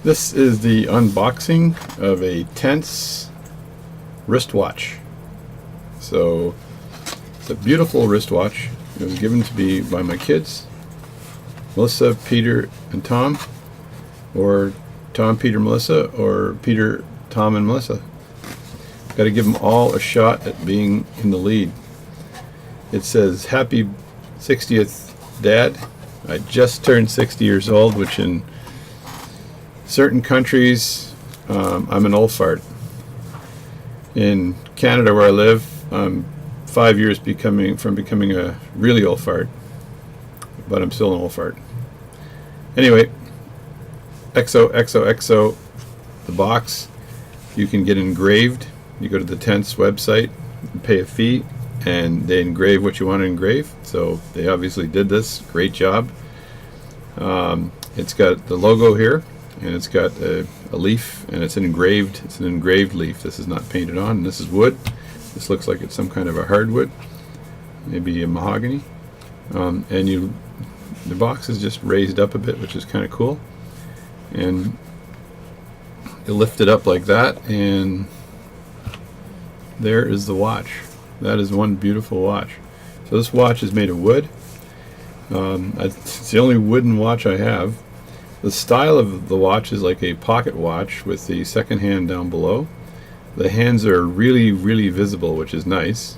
This is the unboxing of a Tense wristwatch. So it's a beautiful wristwatch. It was given to me by my kids, Melissa, Peter, and Tom, or Tom, Peter, Melissa, or Peter, Tom, and Melissa. Got to give them all a shot at being in the lead. It says, "Happy 60th, Dad. I just turned 60 years old," which in certain countries, I'm an old fart. In Canada, where I live, I'm 5 years from becoming a really old fart, but I'm still an old fart. Anyway, XOXOXO, the box, you can get engraved. You go to the Tense website, pay a fee, and they engrave what you want to engrave. So they obviously did this. Great job. It's got the logo here, and it's got a leaf, and it's an engraved leaf. This is not painted on, and this is wood. This looks like it's some kind of a hardwood, maybe a mahogany. And the box is just raised up a bit, which is kind of cool. And you lift it up like that, and there is the watch. That is one beautiful watch. So this watch is made of wood. It's the only wooden watch I have. The style of the watch is like a pocket watch with the second hand down below. The hands are really, really visible, which is nice.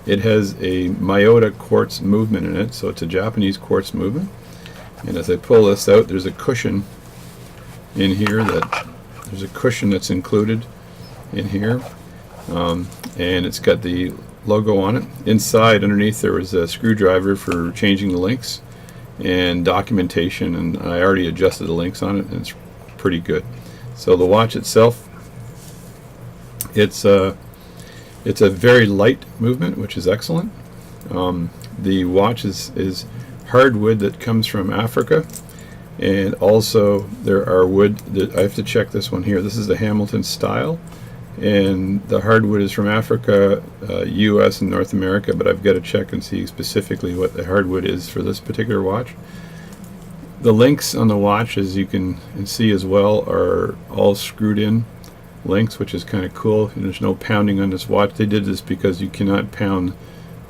It has a Miyota quartz movement in it, so it's a Japanese quartz movement. And as I pull this out, there's a cushion in here that's included in here. And it's got the logo on it. Inside, underneath, there was a screwdriver for changing the links and documentation, and I already adjusted the links on it, and it's pretty good. So the watch itself, it's a very light movement, which is excellent. The watch is hardwood that comes from Africa, and also there are wood that I have to check this one here. This is the Hamilton style, and the hardwood is from Africa, US and North America, but I've got to check and see specifically what the hardwood is for this particular watch. The links on the watch, as you can see as well, are all screwed in links, which is kind of cool. And there's no pounding on this watch. They did this because you cannot pound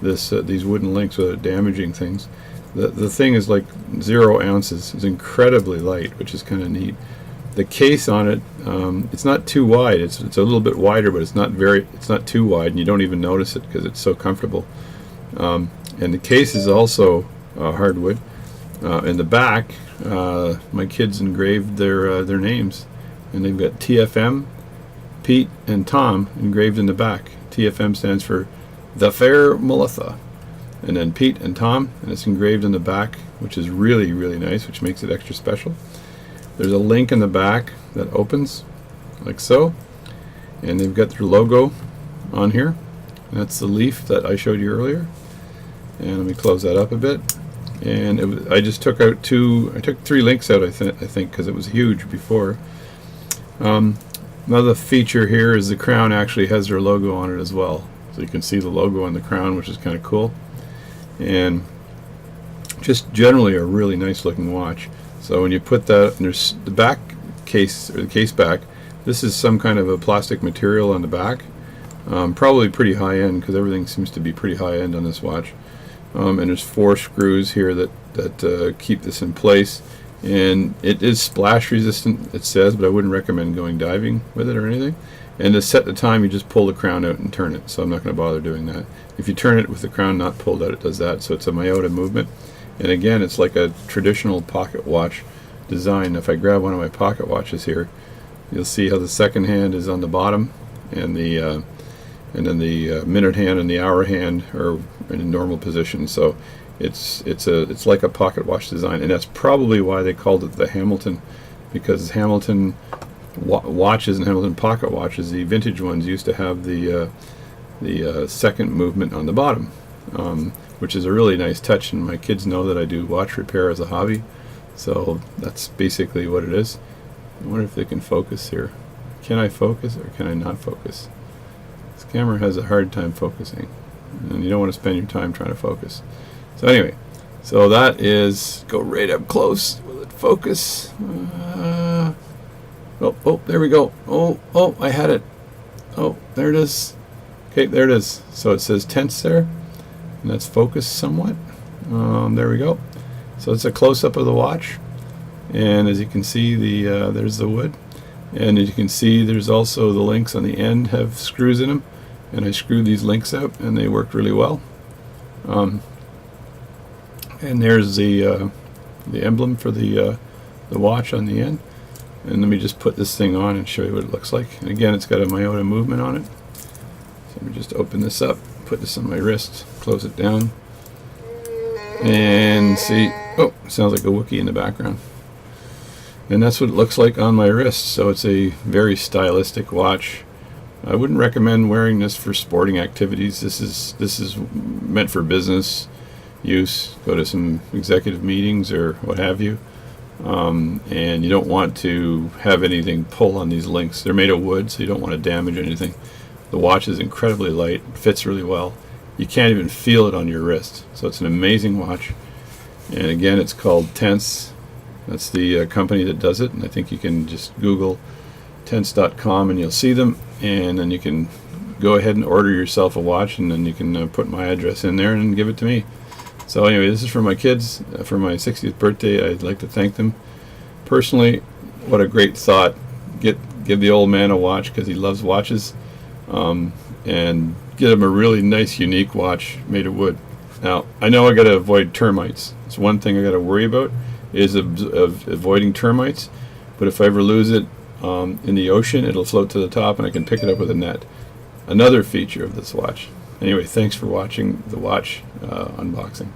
these wooden links without damaging things. The thing is like 0 ounces. It's incredibly light, which is kind of neat. The case on it, it's not too wide. It's a little bit wider, but it's not too wide, and you don't even notice it because it's so comfortable. And the case is also hardwood. In the back, my kids engraved their names, and they've got TFM, Pete, and Tom engraved in the back. TFM stands for The Fair Melissa, and then Pete and Tom, and it's engraved in the back, which is really, really nice, which makes it extra special. There's a link in the back that opens like so, and they've got their logo on here. That's the leaf that I showed you earlier. And let me close that up a bit. And I just took out I took 3 links out, I think, because it was huge before. Another feature here is the crown actually has their logo on it as well. So you can see the logo on the crown, which is kind of cool. And just generally a really nice looking watch. So when you put that, and there's the back case, or the case back, this is some kind of a plastic material on the back. Probably pretty high end, because everything seems to be pretty high end on this watch. And there's 4 screws here that keep this in place. And it is splash resistant, it says, but I wouldn't recommend going diving with it or anything. And to set the time, you just pull the crown out and turn it. So I'm not going to bother doing that. If you turn it with the crown not pulled out, it does that. So it's a Miyota movement. And again, it's like a traditional pocket watch design. If I grab one of my pocket watches here, you'll see how the second hand is on the bottom, and then the minute hand and the hour hand are in a normal position. So it's like a pocket watch design, and that's probably why they called it the Hamilton, because Hamilton watches and Hamilton pocket watches, the vintage ones, used to have the second movement on the bottom. Which is a really nice touch, and my kids know that I do watch repair as a hobby, so that's basically what it is. I wonder if they can focus here. Can I focus, or can I not focus? This camera has a hard time focusing, and you don't want to spend your time trying to focus. So anyway, so that is, go right up close. Will it focus? Oh, there we go. Oh, I had it. Oh, there it is. Okay, there it is. So it says tense there, and that's focused somewhat. There we go. So it's a close-up of the watch, and as you can see, there's the wood, and as you can see, there's also the links on the end have screws in them, and I screwed these links out, and they worked really well. And there's the emblem for the watch on the end. And let me just put this thing on and show you what it looks like. And again, it's got a Miyota movement on it. So let me just open this up, put this on my wrist, close it down, and see. Oh, sounds like a Wookiee in the background. And that's what it looks like on my wrist. So it's a very stylistic watch. I wouldn't recommend wearing this for sporting activities. This is meant for business use. Go to some executive meetings or what have you. And you don't want to have anything pull on these links. They're made of wood, so you don't want to damage anything. The watch is incredibly light, fits really well. You can't even feel it on your wrist. So it's an amazing watch. And again, it's called Tense. That's the company that does it. And I think you can just Google tense.com and you'll see them. And then you can go ahead and order yourself a watch, and then you can put my address in there and give it to me. So anyway, this is for my kids, for my 60th birthday. I'd like to thank them personally. What a great thought. Give the old man a watch because he loves watches, and get him a really nice, unique watch made of wood. Now, I know I got to avoid termites. It's one thing I got to worry about is of avoiding termites, but if I ever lose it in the ocean, it'll float to the top and I can pick it up with a net. Another feature of this watch. Anyway, thanks for watching the watch unboxing.